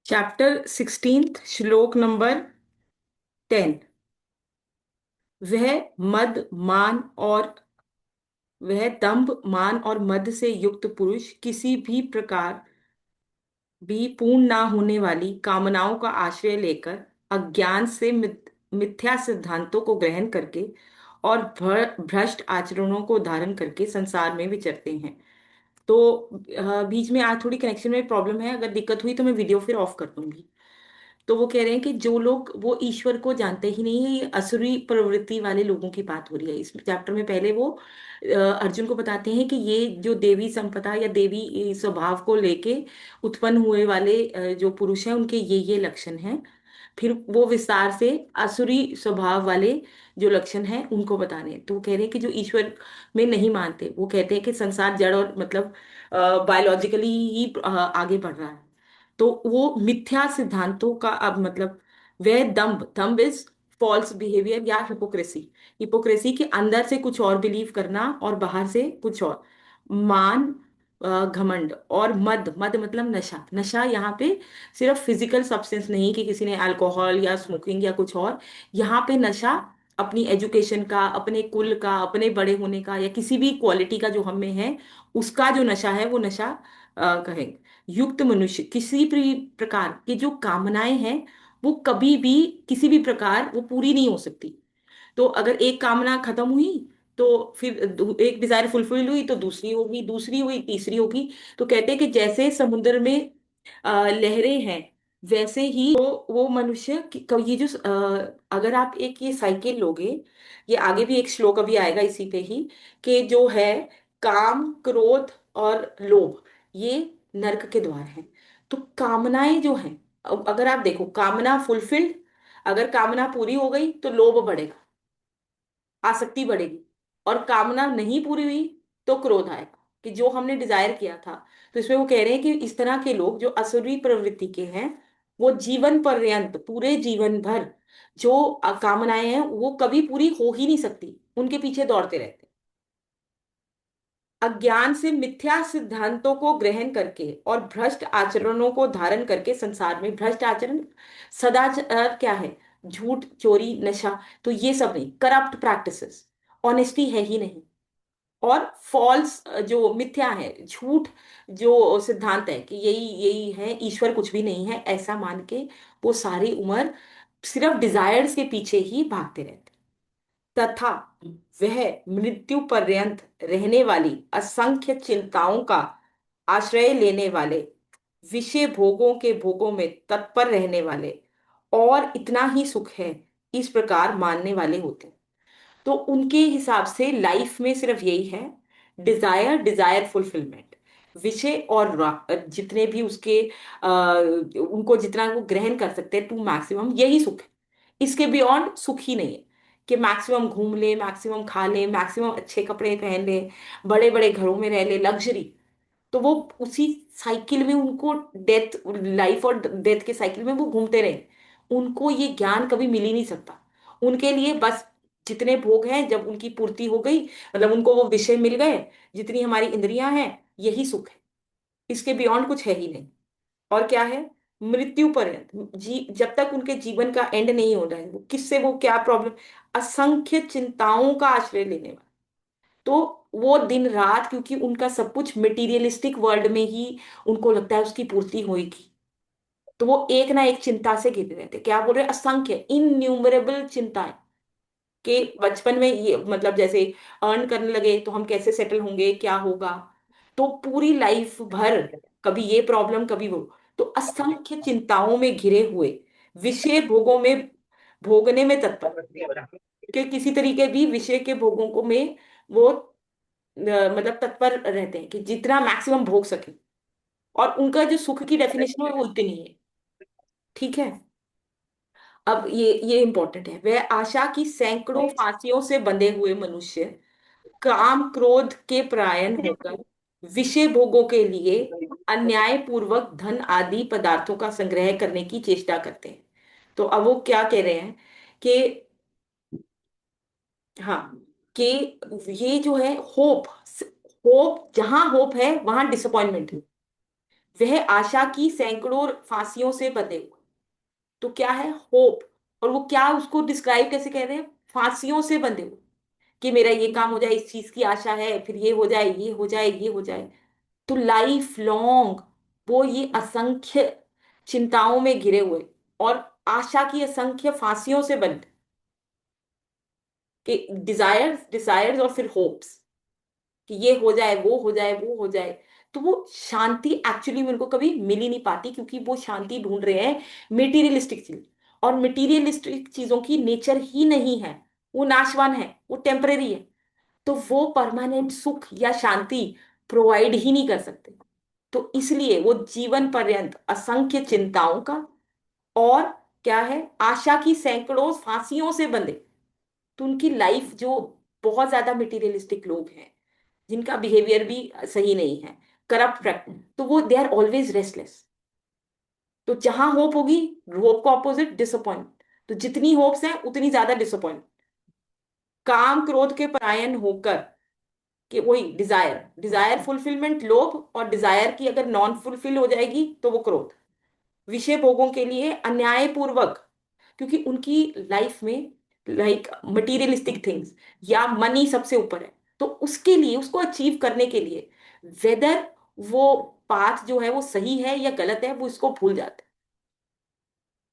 Chapter 16 श्लोक number 10। वह मद मान और वह दंभ मान और मद से युक्त पुरुष किसी भी प्रकार भी पूर्ण ना होने वाली कामनाओं का आश्रय लेकर अज्ञान से मिथ्या सिद्धांतों को ग्रहण करके और भ्रष्ट आचरणों को धारण करके संसार में विचरते हैं। तो बीच में आज थोड़ी कनेक्शन में प्रॉब्लम है, अगर दिक्कत हुई तो मैं वीडियो फिर ऑफ कर दूंगी। तो वो कह रहे हैं कि जो लोग वो ईश्वर को जानते ही नहीं है, ये असुरी प्रवृत्ति वाले लोगों की बात हो रही है इस चैप्टर में। पहले वो अर्जुन को बताते हैं कि ये जो देवी संपदा या देवी स्वभाव को लेके उत्पन्न हुए वाले जो पुरुष हैं उनके ये लक्षण हैं। फिर वो विस्तार से असुरी स्वभाव वाले जो लक्षण हैं उनको बता रहे हैं। तो वो कह रहे हैं कि जो ईश्वर में नहीं मानते वो कहते हैं कि संसार जड़ और मतलब बायोलॉजिकली ही आगे बढ़ रहा है। तो वो मिथ्या सिद्धांतों का अब मतलब वह दम्भ दम्भ इज फॉल्स बिहेवियर या हिपोक्रेसी। हिपोक्रेसी के अंदर से कुछ और बिलीव करना और बाहर से कुछ और। मान घमंड और मद मद मतलब नशा। नशा यहाँ पे सिर्फ फिजिकल सब्सटेंस नहीं कि किसी ने अल्कोहल या स्मोकिंग या कुछ और। यहाँ पे नशा अपनी एजुकेशन का, अपने कुल का, अपने बड़े होने का या किसी भी क्वालिटी का जो हम में है उसका जो नशा है वो नशा कहेंगे। युक्त मनुष्य किसी भी प्रकार की जो कामनाएं हैं वो कभी भी किसी भी प्रकार वो पूरी नहीं हो सकती। तो अगर एक कामना खत्म हुई तो फिर एक डिजायर फुलफिल हुई तो दूसरी होगी, दूसरी हुई तीसरी होगी। तो कहते हैं कि जैसे समुद्र में लहरें हैं वैसे ही वो मनुष्य ये जो अगर आप एक ये साइकिल लोगे, ये आगे भी एक श्लोक अभी आएगा इसी पे ही, कि जो है काम क्रोध और लोभ ये नरक के द्वार हैं। तो कामनाएं जो हैं, अगर आप देखो कामना फुलफिल्ड, अगर कामना पूरी हो गई तो लोभ बढ़ेगा, आसक्ति बढ़ेगी। और कामना नहीं पूरी हुई तो क्रोध आएगा कि जो हमने डिजायर किया था। तो इसमें वो कह रहे हैं कि इस तरह के लोग जो असुरी प्रवृत्ति के हैं वो जीवन पर्यंत पूरे जीवन भर जो कामनाएं हैं वो कभी पूरी हो ही नहीं सकती, उनके पीछे दौड़ते रहते हैं। अज्ञान से मिथ्या सिद्धांतों को ग्रहण करके और भ्रष्ट आचरणों को धारण करके संसार में भ्रष्ट आचरण, सदाचार क्या है, झूठ चोरी नशा, तो ये सब नहीं, करप्ट प्रैक्टिसेस, ऑनेस्टी है ही नहीं, और फॉल्स जो मिथ्या है, झूठ जो सिद्धांत है कि यही यही है, ईश्वर कुछ भी नहीं है ऐसा मान के वो सारी उम्र सिर्फ डिजायर्स के पीछे ही भागते रहते। तथा वह मृत्यु पर्यंत रहने वाली असंख्य चिंताओं का आश्रय लेने वाले, विषय भोगों के भोगों में तत्पर रहने वाले और इतना ही सुख है इस प्रकार मानने वाले होते हैं। तो उनके हिसाब से लाइफ में सिर्फ यही है, डिजायर डिजायर फुलफिलमेंट, विषय और जितने भी उसके उनको जितना वो ग्रहण कर सकते हैं टू मैक्सिमम यही सुख है। इसके बियॉन्ड सुख ही नहीं है कि मैक्सिमम घूम ले, मैक्सिमम खा ले, मैक्सिमम अच्छे कपड़े पहन ले, बड़े बड़े घरों में रह ले, लग्जरी। तो वो उसी साइकिल में उनको डेथ, लाइफ और डेथ के साइकिल में वो घूमते रहे। उनको ये ज्ञान कभी मिल ही नहीं सकता। उनके लिए बस जितने भोग हैं जब उनकी पूर्ति हो गई, मतलब उनको वो विषय मिल गए, जितनी हमारी इंद्रियां हैं यही सुख है, इसके बियॉन्ड कुछ है ही नहीं। और क्या है, मृत्यु पर्यंत जब तक उनके जीवन का एंड नहीं हो रहा है वो किससे, वो क्या प्रॉब्लम, असंख्य चिंताओं का आश्रय लेने वाला। तो वो दिन रात, क्योंकि उनका सब कुछ मटेरियलिस्टिक वर्ल्ड में ही उनको लगता है उसकी पूर्ति होगी, तो वो एक ना एक चिंता से घिरे रहते। क्या बोल रहे हैं, असंख्य इन्यूमरेबल चिंताएं, कि बचपन में ये मतलब जैसे अर्न करने लगे तो हम कैसे सेटल होंगे, क्या होगा। तो पूरी लाइफ भर कभी ये प्रॉब्लम कभी वो। तो असंख्य चिंताओं में घिरे हुए, विषय भोगों में भोगने में तत्पर, कि किसी तरीके भी विषय के भोगों को में वो मतलब तत्पर रहते हैं कि जितना मैक्सिमम भोग सके। और उनका जो सुख की डेफिनेशन है वो इतनी है। ठीक है। अब ये इंपॉर्टेंट है, वह आशा की सैकड़ों फांसियों से बंधे हुए मनुष्य काम क्रोध के परायण होकर विषय भोगों के लिए अन्याय पूर्वक धन आदि पदार्थों का संग्रह करने की चेष्टा करते हैं। तो अब वो क्या कह रहे हैं कि हाँ, कि ये जो है होप, होप जहां होप है वहां डिसअपॉइंटमेंट है। वह आशा की सैकड़ों फांसियों से बंधे हुए। तो क्या है होप, और वो क्या उसको डिस्क्राइब कैसे कह रहे हैं, फांसियों से बंधे हुए, कि मेरा ये काम हो जाए, इस चीज की आशा है, फिर ये हो जाए, ये हो जाए, ये हो जाए। तो लाइफ लॉन्ग वो ये असंख्य चिंताओं में घिरे हुए, और आशा की असंख्य फांसियों से बंद, कि डिजायर्स डिजायर्स और फिर होप्स, कि ये हो जाए, वो हो जाए, वो हो जाए। तो वो शांति एक्चुअली में उनको कभी मिल ही नहीं पाती, क्योंकि वो शांति ढूंढ रहे हैं मेटीरियलिस्टिक चीज, और मेटीरियलिस्टिक चीजों की नेचर ही नहीं है, वो नाशवान है, वो टेम्परेरी है। तो वो परमानेंट सुख या शांति प्रोवाइड ही नहीं कर सकते। तो इसलिए वो जीवन पर्यंत असंख्य चिंताओं का, और क्या है, आशा की सैकड़ों फांसियों से बंधे। तो उनकी लाइफ जो, बहुत ज्यादा मटेरियलिस्टिक लोग हैं, जिनका बिहेवियर भी सही नहीं है, करप्ट, तो वो दे आर ऑलवेज रेस्टलेस। तो जहां होप होगी, होप का ऑपोजिट डिसअपॉइंट, तो जितनी होप्स हैं उतनी ज्यादा डिसअपॉइंट। काम क्रोध के परायण होकर, कि वही डिजायर, डिजायर फुलफिलमेंट लोभ, और डिजायर की अगर नॉन फुलफिल हो जाएगी तो वो क्रोध। विषय भोगों के लिए अन्यायपूर्वक, क्योंकि उनकी लाइफ में लाइक मटीरियलिस्टिक थिंग्स या मनी सबसे ऊपर है, तो उसके लिए, उसको अचीव करने के लिए, वेदर वो पाथ जो है वो सही है या गलत है, वो इसको भूल जाते हैं।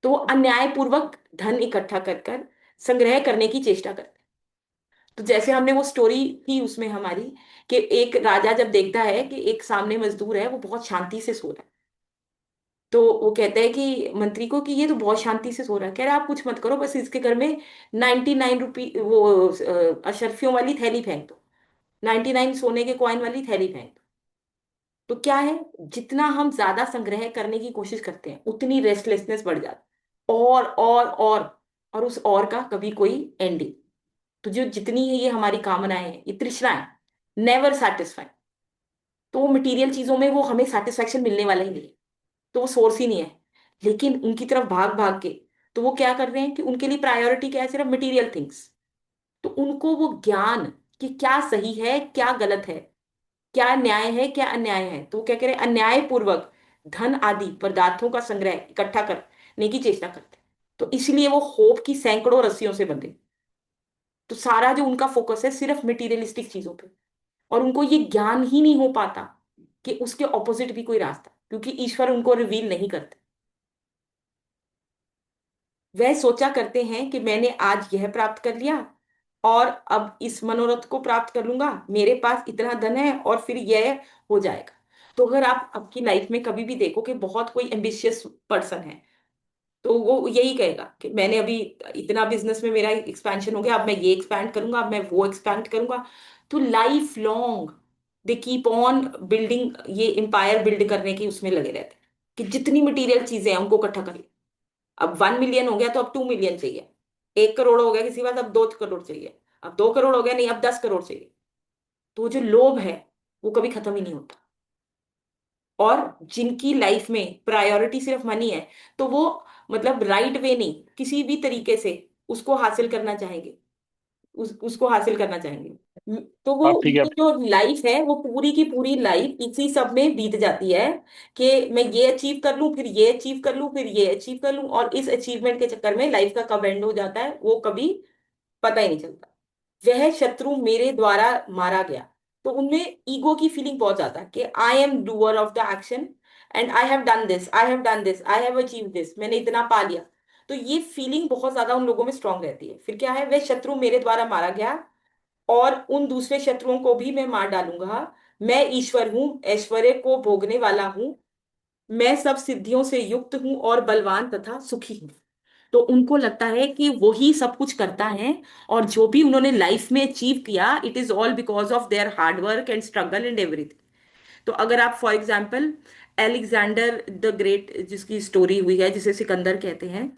तो वो अन्यायपूर्वक धन इकट्ठा कर कर संग्रह करने की चेष्टा करते हैं। तो जैसे हमने वो स्टोरी थी उसमें हमारी, कि एक राजा जब देखता है कि एक सामने मजदूर है, वो बहुत शांति से सो रहा है, तो वो कहते हैं कि मंत्री को, कि ये तो बहुत शांति से सो रहा है। कह रहा है आप कुछ मत करो, बस इसके घर में 99 रुपी वो अशर्फियों वाली थैली फेंक दो, 99 सोने के कॉइन वाली थैली फेंक दो। तो क्या है, जितना हम ज्यादा संग्रह करने की कोशिश करते हैं उतनी रेस्टलेसनेस बढ़ जाती है, और उस और का कभी कोई एंडिंग। तो जो जितनी है ये हमारी कामनाएं हैं, ये तृष्णाएं, नेवर सेटिस्फाई। तो वो मटेरियल चीजों में वो हमें सेटिस्फेक्शन मिलने वाला ही नहीं है, तो वो सोर्स ही नहीं है। लेकिन उनकी तरफ भाग भाग के, तो वो क्या कर रहे हैं कि उनके लिए प्रायोरिटी क्या है, सिर्फ मटेरियल थिंग्स। तो उनको वो ज्ञान, कि क्या सही है क्या गलत है, क्या न्याय है क्या अन्याय है, तो वो क्या कह रहे हैं, अन्याय पूर्वक धन आदि पदार्थों का संग्रह इकट्ठा करने की चेष्टा करते हैं। तो इसलिए वो होप की सैकड़ों रस्सियों से बंधे। तो सारा जो उनका फोकस है सिर्फ मटेरियलिस्टिक चीजों पे, और उनको ये ज्ञान ही नहीं हो पाता कि उसके ऑपोजिट भी कोई रास्ता, क्योंकि ईश्वर उनको रिवील नहीं करते। वह सोचा करते हैं कि मैंने आज यह प्राप्त कर लिया, और अब इस मनोरथ को प्राप्त कर लूंगा, मेरे पास इतना धन है, और फिर यह हो जाएगा। तो अगर आप आपकी लाइफ में कभी भी देखो कि बहुत कोई एम्बिशियस पर्सन है, तो वो यही कहेगा कि मैंने अभी इतना बिजनेस में मेरा एक्सपेंशन हो गया, अब मैं ये एक्सपैंड करूंगा, अब मैं वो एक्सपैंड करूंगा। तो life long they keep on building, ये एम्पायर बिल्ड करने की उसमें लगे रहते हैं, कि जितनी मटेरियल चीजें हैं उनको इकट्ठा कर। अब 1 मिलियन हो गया तो अब 2 मिलियन चाहिए, 1 करोड़ हो गया किसी के पास, अब 2 करोड़ चाहिए, अब 2 करोड़ हो गया, नहीं अब 10 करोड़ चाहिए। तो वो जो लोभ है वो कभी खत्म ही नहीं होता। और जिनकी लाइफ में प्रायोरिटी सिर्फ मनी है, तो वो मतलब राइट वे नहीं, किसी भी तरीके से उसको हासिल करना चाहेंगे, उसको हासिल करना चाहेंगे। तो वो आप ठीक है। उनकी जो लाइफ है वो पूरी की पूरी लाइफ इसी सब में बीत जाती है, कि मैं ये अचीव कर लूं, फिर ये अचीव कर लूं, फिर ये अचीव कर लूं, और इस अचीवमेंट के चक्कर में लाइफ का कब एंड हो जाता है वो कभी पता ही नहीं चलता। वह शत्रु मेरे द्वारा मारा गया। तो उनमें ईगो की फीलिंग बहुत ज्यादा है, कि I am doer of the action, and I have done this, I have done this, I have achieve this, मैंने इतना पा लिया। तो ये फीलिंग बहुत ज्यादा उन लोगों में स्ट्रांग रहती है। फिर क्या है, वह शत्रु मेरे द्वारा मारा गया, और उन दूसरे शत्रुओं को भी मैं मार डालूंगा। मैं ईश्वर हूँ, ऐश्वर्य को भोगने वाला हूँ, मैं सब सिद्धियों से युक्त हूँ और बलवान तथा सुखी हूँ। तो उनको लगता है कि वो ही सब कुछ करता है, और जो भी उन्होंने लाइफ में अचीव किया, it is all because of their hard work and struggle and everything. तो अगर आप for example Alexander the great जिसकी स्टोरी हुई है, जिसे सिकंदर कहते हैं,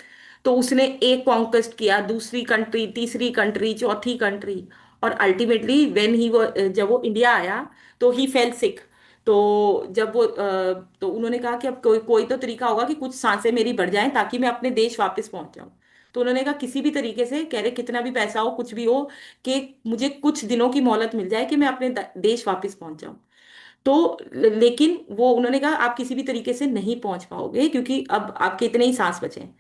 तो उसने एक कॉन्क्वेस्ट किया, दूसरी कंट्री, तीसरी कंट्री, चौथी कंट्री, और अल्टीमेटली व्हेन ही वो, जब वो इंडिया आया, तो ही फेल सिक। तो जब वो तो उन्होंने कहा कि अब कोई कोई तो तरीका होगा कि कुछ सांसें मेरी बढ़ जाएं ताकि मैं अपने देश वापस पहुंच जाऊं। तो उन्होंने कहा किसी भी तरीके से, कह रहे कितना भी पैसा हो, कुछ भी हो, कि मुझे कुछ दिनों की मोहलत मिल जाए कि मैं अपने देश वापस पहुंच जाऊं। तो लेकिन वो उन्होंने कहा आप किसी भी तरीके से नहीं पहुंच पाओगे, क्योंकि अब आपके इतने ही सांस बचे हैं।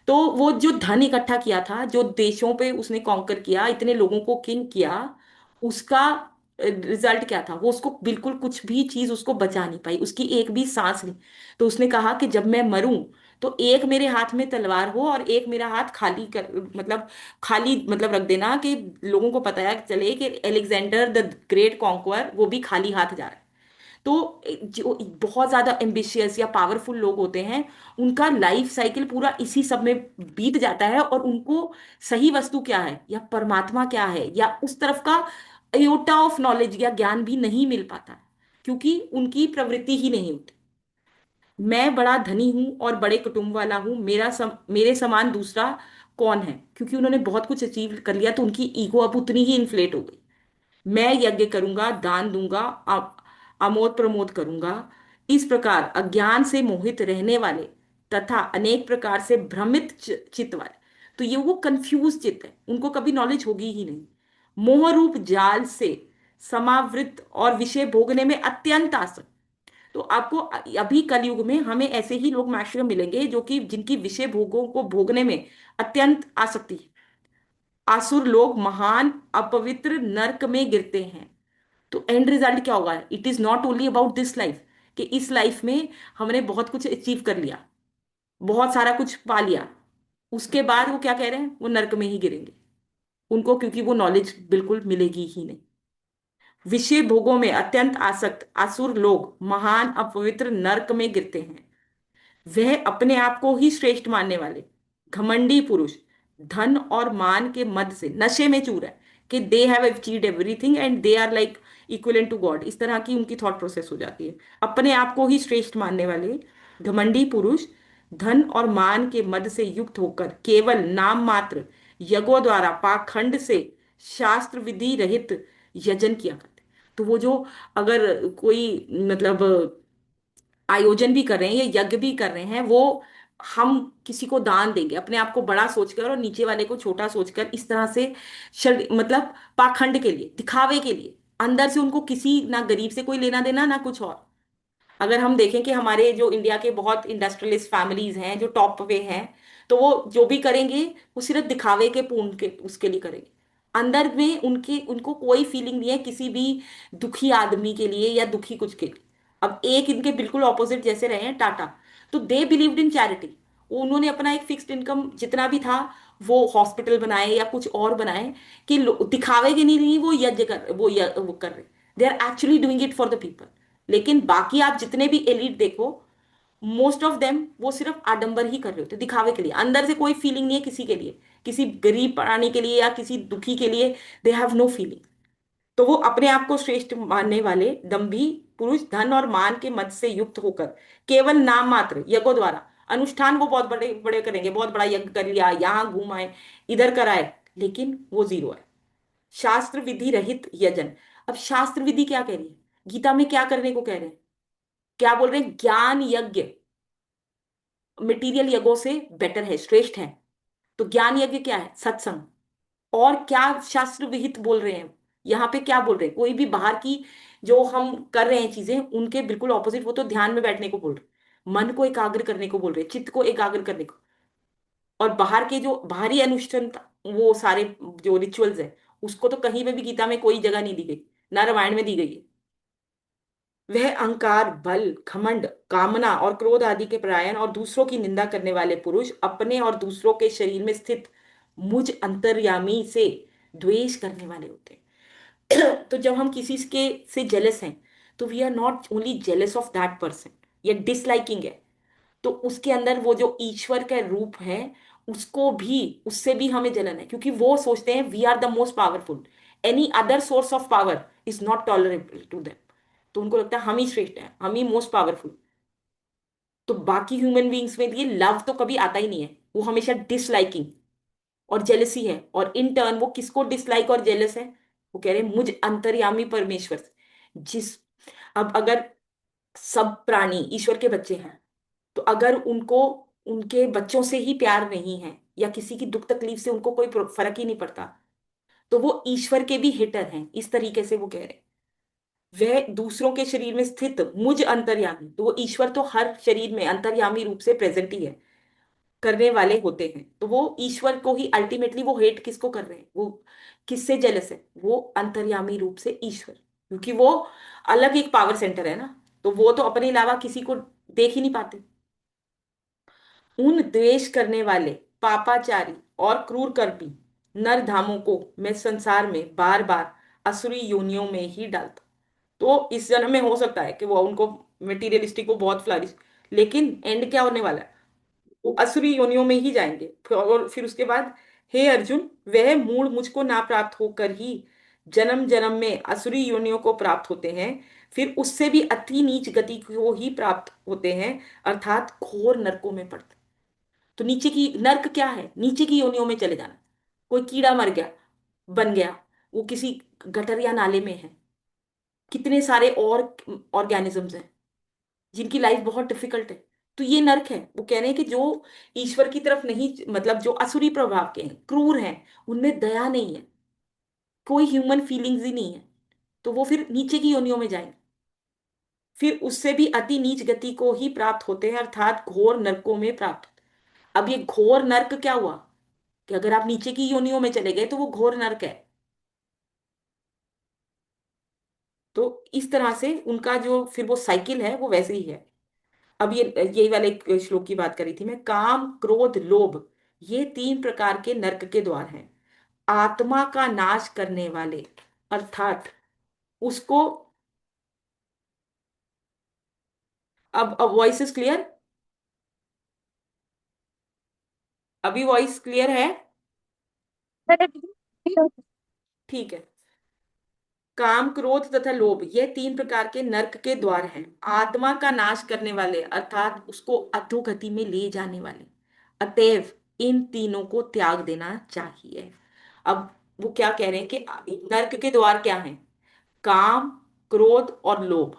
तो वो जो धन इकट्ठा किया था, जो देशों पे उसने कॉन्कर किया, इतने लोगों को किंग किया, उसका रिजल्ट क्या था? वो उसको बिल्कुल कुछ भी चीज उसको बचा नहीं पाई, उसकी एक भी सांस नहीं। तो उसने कहा कि जब मैं मरूं तो एक मेरे हाथ में तलवार हो और एक मेरा हाथ खाली कर, मतलब खाली मतलब रख देना, कि लोगों को पता चले कि एलेक्जेंडर द ग्रेट कॉन्क्वर वो भी खाली हाथ जा रहा है। तो जो बहुत ज्यादा एम्बिशियस या पावरफुल लोग होते हैं, उनका लाइफ साइकिल पूरा इसी सब में बीत जाता है, और उनको सही वस्तु क्या है या परमात्मा क्या है या उस तरफ का अयोटा ऑफ नॉलेज या ज्ञान भी नहीं मिल पाता, क्योंकि उनकी प्रवृत्ति ही नहीं होती। मैं बड़ा धनी हूं और बड़े कुटुंब वाला हूं, मेरे समान दूसरा कौन है, क्योंकि उन्होंने बहुत कुछ अचीव कर लिया, तो उनकी ईगो अब उतनी ही इन्फ्लेट हो गई। मैं यज्ञ करूंगा, दान दूंगा, आमोद प्रमोद करूंगा। इस प्रकार अज्ञान से मोहित रहने वाले तथा अनेक प्रकार से भ्रमित चित्त वाले, तो ये वो कंफ्यूज चित्त है, उनको कभी नॉलेज होगी ही नहीं। मोह रूप जाल से समावृत और विषय भोगने में अत्यंत आसक्त। तो आपको अभी कलयुग में हमें ऐसे ही लोग मैक्सिमम मिलेंगे, जो कि जिनकी विषय भोगों को भोगने में अत्यंत आसक्ति है। आसुर लोग महान अपवित्र नरक में गिरते हैं। तो एंड रिजल्ट क्या होगा? It is not only about this life, कि इस लाइफ में हमने बहुत कुछ अचीव कर लिया, बहुत सारा कुछ पा लिया, उसके बाद वो क्या कह रहे हैं? वो नरक में ही गिरेंगे उनको, क्योंकि वो नॉलेज बिल्कुल मिलेगी ही नहीं। विषय भोगों में अत्यंत आसक्त आसुर लोग महान अपवित्र नरक में गिरते हैं। वह अपने आप को ही श्रेष्ठ मानने वाले घमंडी पुरुष धन और मान के मद से नशे में चूर है, कि they have achieved everything and they are like equivalent to God, इस तरह की उनकी थॉट प्रोसेस हो जाती है। अपने आप को ही श्रेष्ठ मानने वाले घमंडी पुरुष धन और मान के मद से युक्त होकर केवल नाम मात्र यज्ञों द्वारा पाखंड से शास्त्र विधि रहित यजन किया करते। तो वो जो, अगर कोई मतलब आयोजन भी कर रहे हैं या यज्ञ भी कर रहे हैं, वो हम किसी को दान देंगे अपने आप को बड़ा सोचकर और नीचे वाले को छोटा सोचकर, इस तरह से मतलब पाखंड के लिए, दिखावे के लिए, अंदर से उनको किसी ना गरीब से कोई लेना देना ना कुछ और। अगर हम देखें कि हमारे जो इंडिया के बहुत इंडस्ट्रियलिस्ट फैमिलीज हैं जो टॉप पे हैं, तो वो जो भी करेंगे वो सिर्फ दिखावे के पूर्ण के उसके लिए करेंगे। अंदर में उनके उनको कोई फीलिंग नहीं है किसी भी दुखी आदमी के लिए या दुखी कुछ के लिए। अब एक इनके बिल्कुल ऑपोजिट जैसे रहे हैं टाटा, तो दे बिलीव्ड इन चैरिटी। उन्होंने अपना एक फिक्स्ड इनकम जितना भी था वो हॉस्पिटल बनाए या कुछ और बनाए, कि दिखावे के नहीं वो यज्ञ कर वो कर रहे, they are actually doing it for the people. लेकिन बाकी आप जितने भी एलिट देखो, मोस्ट ऑफ देम वो सिर्फ आडंबर ही कर रहे होते, दिखावे के लिए, अंदर से कोई फीलिंग नहीं है किसी के लिए, किसी गरीब प्राणी के लिए या किसी दुखी के लिए। They have no feeling. तो वो अपने आप को श्रेष्ठ मानने वाले दंभी पुरुष धन और मान के मद से युक्त होकर केवल नाम मात्र यज्ञों द्वारा, अनुष्ठान वो बहुत बड़े बड़े करेंगे, बहुत बड़ा यज्ञ कर लिया, यहाँ घूम आए, इधर कराए, लेकिन वो जीरो है। शास्त्र विधि रहित यजन। अब शास्त्र विधि क्या कह रही है? गीता में क्या करने को कह रहे हैं? क्या बोल रहे हैं? ज्ञान यज्ञ मटेरियल यज्ञों से बेटर है, श्रेष्ठ है। तो ज्ञान यज्ञ क्या है? सत्संग। और क्या शास्त्र विहित बोल रहे हैं? यहाँ पे क्या बोल रहे हैं? कोई भी बाहर की जो हम कर रहे हैं चीजें, उनके बिल्कुल ऑपोजिट, वो तो ध्यान में बैठने को बोल रहे, मन को एकाग्र करने को बोल रहे, चित्त को एकाग्र करने को। और बाहर के जो बाहरी अनुष्ठान, वो सारे जो रिचुअल्स है, उसको तो कहीं में भी गीता में कोई जगह नहीं दी गई, ना रामायण में दी गई है। वह अहंकार बल घमंड कामना और क्रोध आदि के परायण और दूसरों की निंदा करने वाले पुरुष अपने और दूसरों के शरीर में स्थित मुझ अंतर्यामी से द्वेष करने वाले होते हैं। तो जब हम किसी के से जेलस हैं, तो we are not only jealous of that person, या डिसलाइकिंग है, तो उसके अंदर वो जो ईश्वर का रूप है, उसको भी, उससे भी हमें जलन है, क्योंकि वो सोचते हैं we are the most powerful, any other source of power is not tolerable to them. तो उनको लगता है हम ही श्रेष्ठ हैं, हम ही मोस्ट पावरफुल। तो बाकी ह्यूमन बींग्स में ये लव तो कभी आता ही नहीं है, वो हमेशा डिसलाइकिंग और जेलसी है। और इन टर्न वो किसको डिसलाइक और जेलस है? वो कह रहे हैं मुझ अंतर्यामी परमेश्वर से। जिस अब अगर सब प्राणी ईश्वर के बच्चे हैं, तो अगर उनको उनके बच्चों से ही प्यार नहीं है या किसी की दुख तकलीफ से उनको कोई फर्क ही नहीं पड़ता, तो वो ईश्वर के भी हिटर हैं, इस तरीके से वो कह रहे हैं। वह दूसरों के शरीर में स्थित मुझ अंतर्यामी, तो वो ईश्वर तो हर शरीर में अंतर्यामी रूप से प्रेजेंट ही है, करने वाले होते हैं। तो वो ईश्वर को ही अल्टीमेटली वो हेट किसको कर रहे हैं, वो किससे जेलस है, वो अंतर्यामी रूप से ईश्वर, क्योंकि वो अलग एक पावर सेंटर है ना, तो वो तो अपने अलावा किसी को देख ही नहीं पाते। उन द्वेष करने वाले पापाचारी और क्रूर कर्मी नर धामों को मैं संसार में बार बार असुरी योनियों में ही डालता। तो इस जन्म में हो सकता है कि वो उनको मेटीरियलिस्टिक को बहुत फ्लरिश, लेकिन एंड क्या होने वाला है, वो असुरी योनियों में ही जाएंगे। और फिर उसके बाद, हे अर्जुन, वह मूल मुझको ना प्राप्त होकर ही जन्म जन्म में असुरी योनियों को प्राप्त होते हैं, फिर उससे भी अति नीच गति को ही प्राप्त होते हैं, अर्थात घोर नरकों में पड़ते। तो नीचे की नर्क क्या है, नीचे की योनियों में चले जाना। कोई कीड़ा मर गया, बन गया, वो किसी गटर या नाले में है। कितने सारे और ऑर्गेनिजम्स हैं जिनकी लाइफ बहुत डिफिकल्ट है। तो ये नर्क है। वो कह रहे हैं कि जो ईश्वर की तरफ नहीं, मतलब जो असुरी प्रभाव के हैं, क्रूर हैं, उनमें दया नहीं है, कोई ह्यूमन फीलिंग्स ही नहीं है, तो वो फिर नीचे की योनियों में जाएंगे, फिर उससे भी अति नीच गति को ही प्राप्त होते हैं, अर्थात घोर नरकों में प्राप्त। अब ये घोर नर्क क्या हुआ, कि अगर आप नीचे की योनियों में चले गए तो वो घोर नर्क है। तो इस तरह से उनका जो फिर वो साइकिल है वो वैसे ही है। अब ये यही वाले एक श्लोक की बात करी थी मैं, काम क्रोध लोभ, ये तीन प्रकार के नरक के द्वार हैं, आत्मा का नाश करने वाले, अर्थात उसको। अब वॉइस इज क्लियर, अभी वॉइस क्लियर है? ठीक है। काम क्रोध तथा लोभ ये तीन प्रकार के नरक के द्वार हैं, आत्मा का नाश करने वाले, अर्थात उसको अधोगति में ले जाने वाले। अतएव इन तीनों को त्याग देना चाहिए। अब वो क्या कह रहे हैं कि नरक के द्वार क्या हैं, काम क्रोध और लोभ।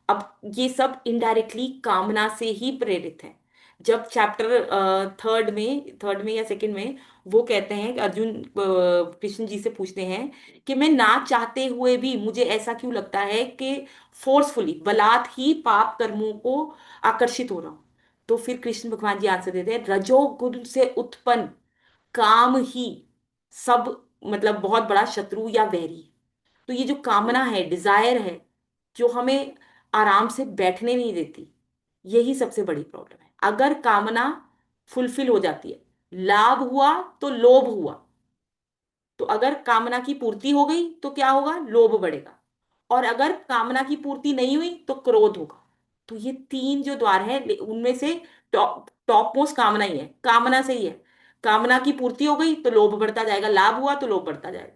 अब ये सब इनडायरेक्टली कामना से ही प्रेरित है। जब चैप्टर थर्ड में या सेकंड में वो कहते हैं कि अर्जुन कृष्ण जी से पूछते हैं कि मैं ना चाहते हुए भी मुझे ऐसा क्यों लगता है कि फोर्सफुली बलात् ही पाप कर्मों को आकर्षित हो रहा हूं। तो फिर कृष्ण भगवान जी आंसर देते हैं, रजोगुण से उत्पन्न काम ही सब, मतलब बहुत बड़ा शत्रु या वैरी। तो ये जो कामना है, डिजायर है, जो हमें आराम से बैठने नहीं देती, यही सबसे बड़ी प्रॉब्लम है। अगर कामना फुलफिल हो जाती है, लाभ हुआ तो लोभ हुआ। तो अगर कामना की पूर्ति हो गई तो क्या होगा, लोभ बढ़ेगा। और अगर कामना की पूर्ति नहीं हुई तो क्रोध होगा। तो ये तीन जो द्वार हैं, उनमें से टॉप टॉप मोस्ट कामना ही है, कामना से ही है। कामना की पूर्ति हो गई तो लोभ बढ़ता जाएगा, लाभ हुआ तो लोभ बढ़ता जाएगा।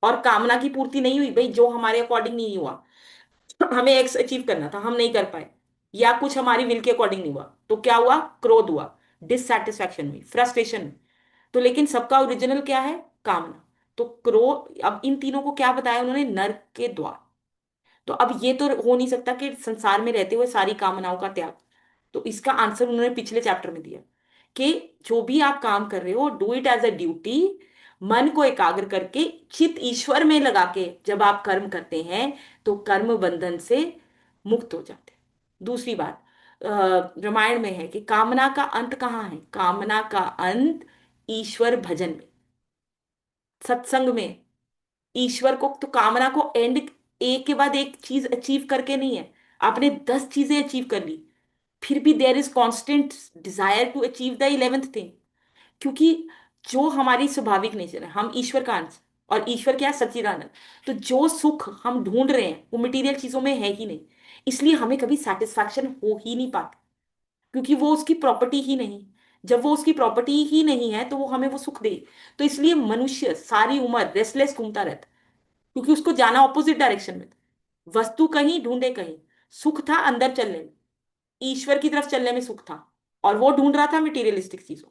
और कामना की पूर्ति नहीं हुई, भाई जो हमारे अकॉर्डिंग नहीं हुआ, हमें एक्स अचीव करना था हम नहीं कर पाए, या कुछ हमारी विल के अकॉर्डिंग नहीं हुआ, तो क्या हुआ, क्रोध हुआ, डिससेटिस्फैक्शन हुई, फ्रस्ट्रेशन हुई। तो लेकिन सबका ओरिजिनल क्या है, कामना। तो क्रोध, अब इन तीनों को क्या बताया उन्होंने, नर्क के द्वार। तो अब ये तो हो नहीं सकता कि संसार में रहते हुए सारी कामनाओं का त्याग। तो इसका आंसर उन्होंने पिछले चैप्टर में दिया कि जो भी आप काम कर रहे हो, do it as a duty, मन को एकाग्र करके चित ईश्वर में लगा के जब आप कर्म करते हैं तो कर्म बंधन से मुक्त हो जाते हैं। दूसरी बात, रामायण में है कि कामना का अंत कहाँ है, कामना का अंत ईश्वर भजन में, सत्संग में। ईश्वर को तो कामना को एंड एक के बाद एक चीज अचीव करके नहीं है, आपने 10 चीजें अचीव कर ली, फिर भी there is constant desire to achieve the 11th thing. क्योंकि जो हमारी स्वाभाविक नेचर है, हम ईश्वर का अंश, और ईश्वर क्या है, सच्चिदानंद। तो जो सुख हम ढूंढ रहे हैं वो मटेरियल चीजों में है ही नहीं, इसलिए हमें कभी सेटिस्फैक्शन हो ही नहीं पाता, क्योंकि वो उसकी प्रॉपर्टी ही नहीं। जब वो उसकी प्रॉपर्टी ही नहीं है तो वो हमें वो सुख दे। तो इसलिए मनुष्य सारी उम्र रेस्टलेस घूमता रहता, क्योंकि उसको जाना ऑपोजिट डायरेक्शन में था। वस्तु कहीं ढूंढे कहीं, सुख था अंदर चलने में, ईश्वर की तरफ चलने में सुख था, और वो ढूंढ रहा था मटेरियलिस्टिक चीजों।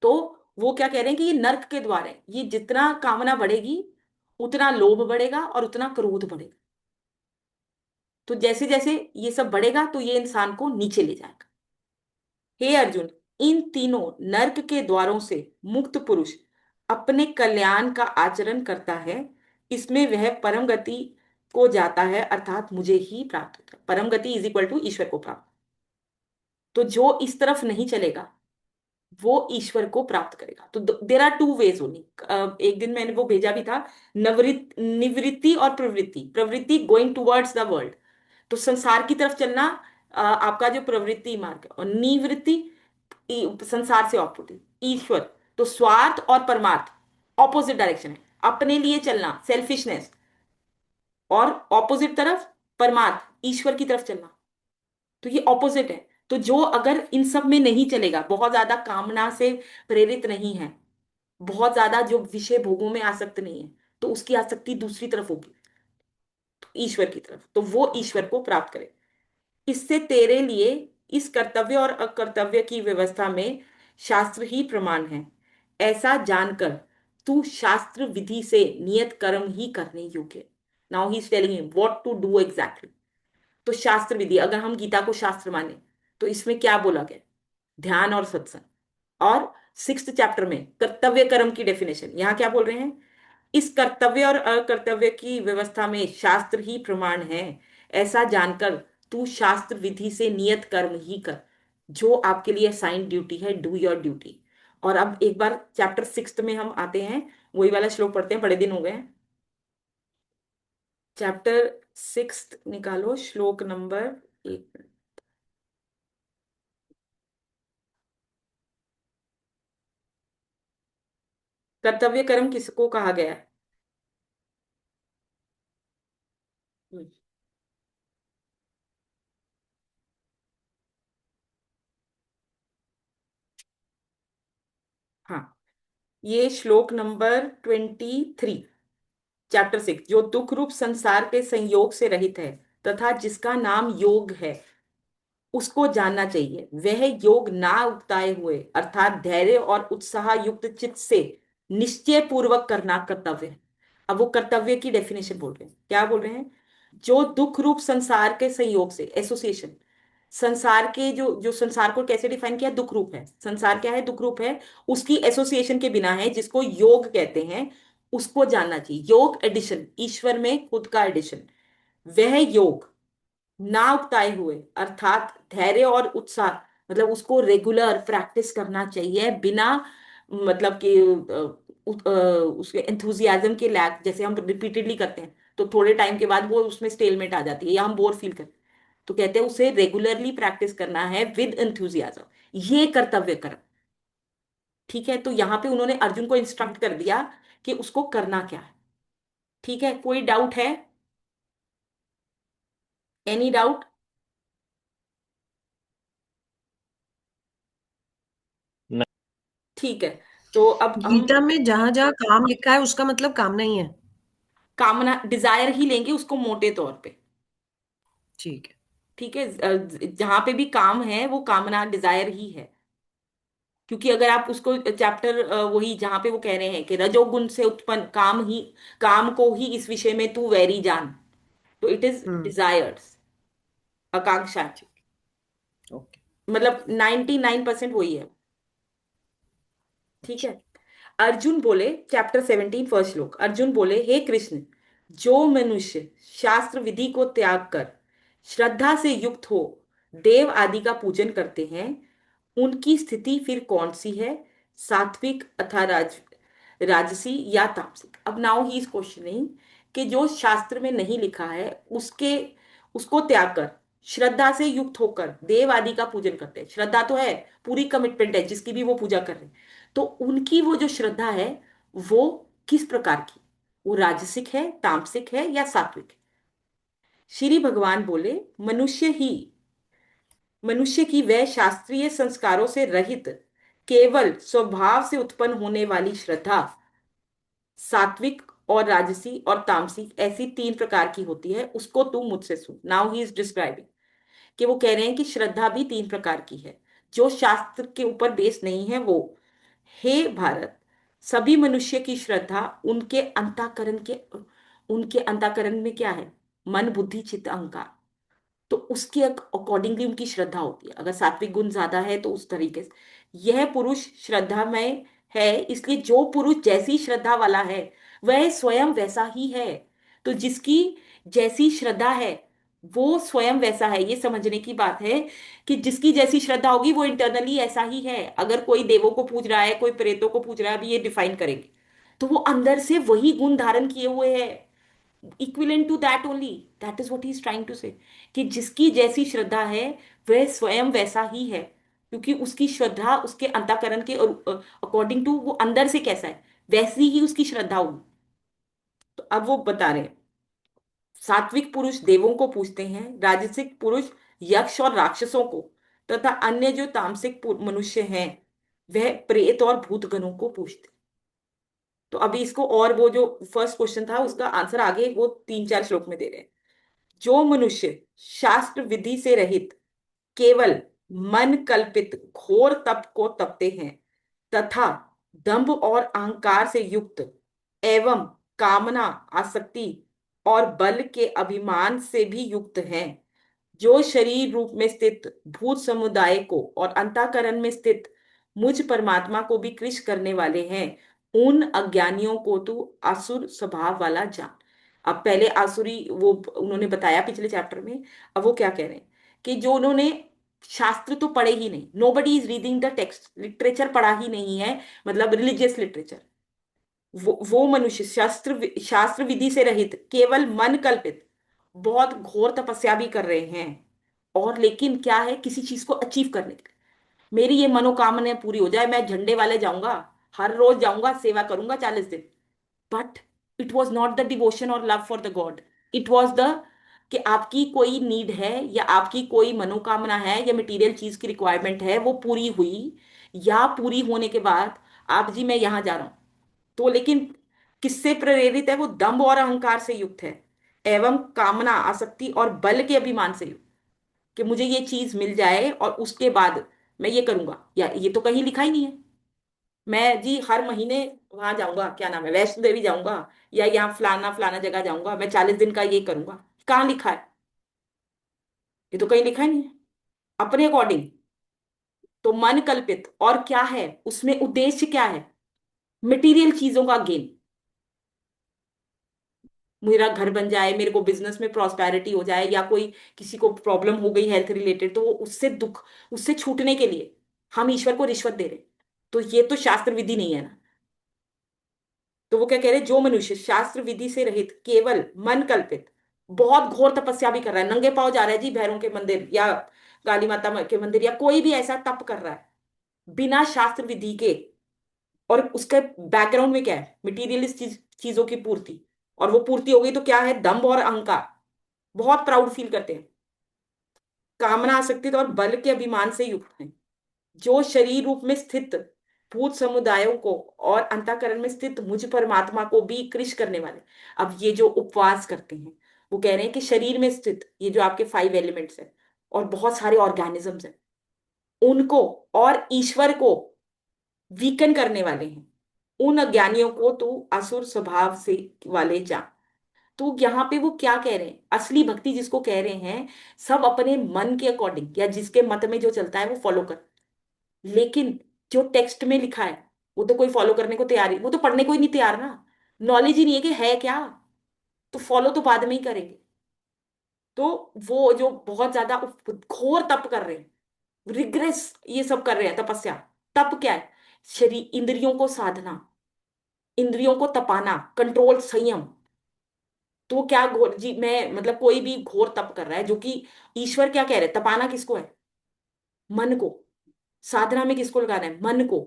तो वो क्या कह रहे हैं कि ये नर्क के द्वार है, ये जितना कामना बढ़ेगी उतना लोभ बढ़ेगा और उतना क्रोध बढ़ेगा। तो जैसे जैसे ये सब बढ़ेगा तो ये इंसान को नीचे ले जाएगा। हे अर्जुन, इन तीनों नर्क के द्वारों से मुक्त पुरुष अपने कल्याण का आचरण करता है, इसमें वह परम गति को जाता है, अर्थात मुझे ही प्राप्त होता है। परम गति इज इक्वल टू ईश्वर को प्राप्त। तो जो इस तरफ नहीं चलेगा वो ईश्वर को प्राप्त करेगा। तो there are two ways only. एक दिन मैंने वो भेजा भी था, निवृत्ति और प्रवृत्ति। प्रवृत्ति गोइंग टुवर्ड्स द वर्ल्ड, तो संसार की तरफ चलना आपका जो प्रवृत्ति मार्ग है। और निवृत्ति संसार से ऑपोजिट ईश्वर। तो स्वार्थ और परमार्थ ऑपोजिट डायरेक्शन है। अपने लिए चलना सेल्फिशनेस, और ऑपोजिट तरफ परमार्थ ईश्वर की तरफ चलना, तो ये ऑपोजिट है। तो जो अगर इन सब में नहीं चलेगा, बहुत ज्यादा कामना से प्रेरित नहीं है, बहुत ज्यादा जो विषय भोगों में आसक्त नहीं है, तो उसकी आसक्ति दूसरी तरफ होगी, तो ईश्वर की तरफ, तो वो ईश्वर को प्राप्त करे। इससे तेरे लिए इस कर्तव्य और अकर्तव्य की व्यवस्था में शास्त्र ही प्रमाण है, ऐसा जानकर तू शास्त्र विधि से नियत कर्म ही करने योग्य। Now he is telling him what to do exactly. तो शास्त्र विधि, अगर हम गीता को शास्त्र माने, तो इसमें क्या बोला गया? ध्यान और सत्संग। और सिक्स्थ चैप्टर में कर्तव्य कर्म की डेफिनेशन, यहां क्या बोल रहे हैं? इस कर्तव्य और अकर्तव्य की व्यवस्था में शास्त्र ही प्रमाण है, ऐसा जानकर तू शास्त्र विधि से नियत कर्म ही कर, जो आपके लिए असाइंड ड्यूटी है, डू योर ड्यूटी। और अब एक बार चैप्टर सिक्स्थ में हम आते हैं, वही वाला श्लोक पढ़ते हैं, बड़े दिन हो गए हैं। चैप्टर सिक्स्थ निकालो, श्लोक नंबर एक। कर्तव्य कर्म किसको कहा गया है? हम्म, हाँ, ये श्लोक नंबर 23, चैप्टर सिक्स। जो दुख रूप संसार के संयोग से रहित है तथा जिसका नाम योग है, उसको जानना चाहिए। वह योग ना उगताए हुए अर्थात धैर्य और उत्साह युक्त चित्त से निश्चय पूर्वक करना कर्तव्य है। अब वो कर्तव्य की डेफिनेशन बोल रहे हैं, क्या बोल रहे हैं? जो दुख रूप संसार के संयोग से, एसोसिएशन, संसार के जो जो संसार को कैसे डिफाइन किया? दुख रूप है। संसार क्या है? दुख रूप है। उसकी एसोसिएशन के बिना है, जिसको योग कहते हैं, उसको जानना चाहिए। योग एडिशन, ईश्वर में खुद का एडिशन। वह योग ना उगताए हुए अर्थात धैर्य और उत्साह, मतलब उसको रेगुलर प्रैक्टिस करना चाहिए बिना, मतलब कि उसके एंथुजियाज्म के लैक, जैसे हम रिपीटेडली करते हैं तो थोड़े टाइम के बाद वो उसमें स्टेलमेट आ जाती है या हम बोर फील करते हैं। तो कहते हैं उसे रेगुलरली प्रैक्टिस करना है विद एंथुजियाज्म, ये कर्तव्य कर्म। ठीक है, तो यहाँ पे उन्होंने अर्जुन को इंस्ट्रक्ट कर दिया कि उसको करना क्या है। ठीक है, कोई डाउट है? Any doubt? न- ठीक है, तो अब हम गीता में जहां जहां काम लिखा है उसका मतलब कामना ही है। कामना डिजायर ही लेंगे उसको मोटे तौर पे। ठीक है। ठीक है, जहां पे भी काम है वो कामना डिजायर ही है। क्योंकि अगर आप उसको चैप्टर वही जहां पे वो कह रहे हैं कि रजोगुण से उत्पन्न काम ही, काम को ही इस विषय में तू वैरी जान, तो इट इज हम्म। डिजायर्स, आकांक्षाएं। ठीक। ओके। मतलब 99% वही है। ठीक है। अच्छा। अर्जुन बोले, चैप्टर 17 फर्स्ट श्लोक, अर्जुन बोले हे कृष्ण, जो मनुष्य शास्त्र विधि को त्याग कर श्रद्धा से युक्त हो देव आदि का पूजन करते हैं, उनकी स्थिति फिर कौन सी है? सात्विक अथा राजसी या तामसिक? अब नाउ ही इज क्वेश्चनिंग कि जो शास्त्र में नहीं लिखा है उसके, उसको त्याग कर श्रद्धा से युक्त होकर देव आदि का पूजन करते हैं। श्रद्धा तो है, पूरी कमिटमेंट है जिसकी भी वो पूजा कर रहे हैं, तो उनकी वो जो श्रद्धा है वो किस प्रकार की? वो राजसिक है, तामसिक है या सात्विक है? श्री भगवान बोले, मनुष्य ही, मनुष्य की वह शास्त्रीय संस्कारों से रहित केवल स्वभाव से उत्पन्न होने वाली श्रद्धा सात्विक और राजसी और तामसिक, ऐसी तीन प्रकार की होती है, उसको तू मुझसे सुन। नाउ ही इज डिस्क्राइबिंग कि वो कह रहे हैं कि श्रद्धा भी तीन प्रकार की है, जो शास्त्र के ऊपर बेस नहीं है वो। हे भारत, सभी मनुष्य की श्रद्धा उनके अंतःकरण के, उनके अंतःकरण में क्या है? मन बुद्धि चित्त अहंकार, तो उसके अकॉर्डिंगली उनकी श्रद्धा होती है। अगर सात्विक गुण ज्यादा है तो उस तरीके से यह पुरुष श्रद्धा में है, इसलिए जो पुरुष जैसी श्रद्धा वाला है वह स्वयं वैसा ही है। तो जिसकी जैसी श्रद्धा है वो स्वयं वैसा है, ये समझने की बात है कि जिसकी जैसी श्रद्धा होगी वो इंटरनली ऐसा ही है। अगर कोई देवों को पूज रहा है, कोई प्रेतों को पूज रहा है, अभी ये डिफाइन करेंगे, तो वो अंदर से वही गुण धारण किए हुए है, equivalent to that only. That is what he is trying to say, कि जिसकी जैसी श्रद्धा है वह स्वयं वैसा ही है, क्योंकि उसकी श्रद्धा उसके अंतःकरण के अकॉर्डिंग टू वो अंदर से कैसा है वैसी ही उसकी श्रद्धा होगी। तो अब वो बता रहे हैं, सात्विक पुरुष देवों को पूजते हैं, राजसिक पुरुष यक्ष और राक्षसों को, तथा अन्य जो तामसिक मनुष्य हैं वह प्रेत और भूतगणों को पूजते हैं। तो अभी इसको, और वो जो फर्स्ट क्वेश्चन था उसका आंसर आगे वो 3-4 श्लोक में दे रहे हैं। जो मनुष्य शास्त्र विधि से रहित केवल मन कल्पित घोर तप को तपते हैं, तथा दंभ और अहंकार से युक्त एवं कामना, आसक्ति और बल के अभिमान से भी युक्त हैं, जो शरीर रूप में स्थित भूत समुदाय को और अंतःकरण में स्थित मुझ परमात्मा को भी कृश करने वाले हैं, उन अज्ञानियों को तू असुर स्वभाव वाला जान। अब पहले आसुरी वो उन्होंने बताया पिछले चैप्टर में, अब वो क्या कह रहे हैं कि जो उन्होंने शास्त्र तो पढ़े ही नहीं, nobody is reading the text, literature पढ़ा ही नहीं है, मतलब रिलीजियस लिटरेचर, वो मनुष्य शास्त्र विधि से रहित केवल मन कल्पित बहुत घोर तपस्या भी कर रहे हैं, और लेकिन क्या है, किसी चीज को अचीव करने के लिए, मेरी ये मनोकामना पूरी हो जाए, मैं झंडे वाले जाऊंगा, हर रोज जाऊंगा, सेवा करूंगा 40 दिन, but it was not the devotion और love for the God, it was the, कि आपकी कोई नीड है या आपकी कोई मनोकामना है या मटेरियल चीज की रिक्वायरमेंट है, वो पूरी हुई, या पूरी होने के बाद आप जी मैं यहां जा रहा हूं, तो लेकिन किससे प्रेरित है, वो दंभ और अहंकार से युक्त है, एवं कामना, आसक्ति और बल के अभिमान से युक्त, कि मुझे ये चीज मिल जाए और उसके बाद मैं ये करूंगा, या ये तो कहीं लिखा ही नहीं है, मैं जी हर महीने वहां जाऊंगा, क्या नाम है, वैष्णो देवी जाऊंगा, या यहाँ फलाना फलाना जगह जाऊंगा, मैं 40 दिन का ये करूंगा, कहाँ लिखा है, ये तो कहीं लिखा ही नहीं है। अपने अकॉर्डिंग, तो मन कल्पित, और क्या है उसमें उद्देश्य क्या है, मटेरियल चीजों का गेन, मेरा घर बन जाए, मेरे को बिजनेस में प्रॉस्पेरिटी हो जाए, या कोई किसी को प्रॉब्लम हो गई हेल्थ रिलेटेड, तो वो उससे दुख, उससे छूटने के लिए हम ईश्वर को रिश्वत दे रहे हैं, तो ये तो शास्त्र विधि नहीं है ना। तो वो क्या कह रहे हैं, जो मनुष्य शास्त्र विधि से रहित केवल मन कल्पित बहुत घोर तपस्या भी कर रहा है, नंगे पांव जा रहा है जी भैरों के मंदिर या काली माता के मंदिर, या कोई भी ऐसा तप कर रहा है बिना शास्त्र विधि के, और उसके बैकग्राउंड में क्या है, मटीरियलिस्ट चीजों की पूर्ति, और वो पूर्ति हो गई तो क्या है, दंभ और अहंकार, बहुत प्राउड फील करते हैं, कामना, आसक्ति और बल के अभिमान से युक्त हैं, जो शरीर रूप में स्थित भूत समुदायों को और अंतःकरण में स्थित मुझ परमात्मा को भी कृश करने वाले। अब ये जो उपवास करते हैं, वो कह रहे हैं कि शरीर में स्थित ये जो आपके 5 एलिमेंट्स हैं और बहुत सारे ऑर्गेनिजम्स हैं, उनको और ईश्वर को वीकन करने वाले हैं, उन अज्ञानियों को तो असुर स्वभाव से वाले जा। तो यहाँ पे वो क्या कह रहे हैं, असली भक्ति जिसको कह रहे हैं, सब अपने मन के अकॉर्डिंग या जिसके मत में जो चलता है वो फॉलो कर, लेकिन जो टेक्स्ट में लिखा है वो तो कोई फॉलो करने को तैयार ही, वो तो पढ़ने को ही नहीं तैयार ना, नॉलेज ही नहीं है कि है क्या, तो फॉलो तो बाद में ही करेंगे। तो वो जो बहुत ज्यादा घोर तप कर रहे हैं, रिग्रेस ये सब कर रहे हैं तपस्या, तप क्या है, शरीर इंद्रियों को साधना, इंद्रियों को तपाना, कंट्रोल, संयम, तो क्या घोर जी मैं मतलब कोई भी घोर तप कर रहा है, जो कि ईश्वर क्या कह रहे हैं, तपाना किसको है, मन को, साधना में किसको लगाना है, मन को,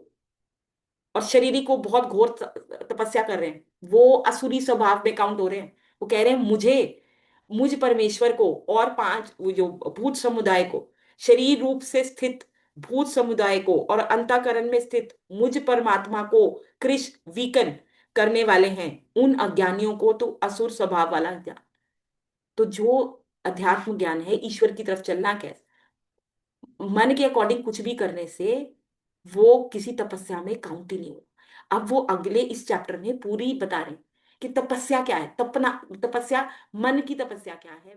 और शरीरी को बहुत घोर तपस्या कर रहे हैं, वो असुरी स्वभाव में काउंट हो रहे हैं। वो कह रहे हैं मुझे, मुझ परमेश्वर को और 5 वो जो भूत समुदाय को, शरीर रूप से स्थित भूत समुदाय को और अंतःकरण में स्थित मुझ परमात्मा को कृष वीकन करने वाले हैं, उन अज्ञानियों को तो असुर स्वभाव वाला ज्ञान। तो जो अध्यात्म ज्ञान है, ईश्वर की तरफ चलना कैसे, मन के अकॉर्डिंग कुछ भी करने से वो किसी तपस्या में काउंट ही नहीं होगा। अब वो अगले इस चैप्टर में पूरी बता रहे हैं कि तपस्या क्या है, तपना, तपस्या, मन की तपस्या क्या है।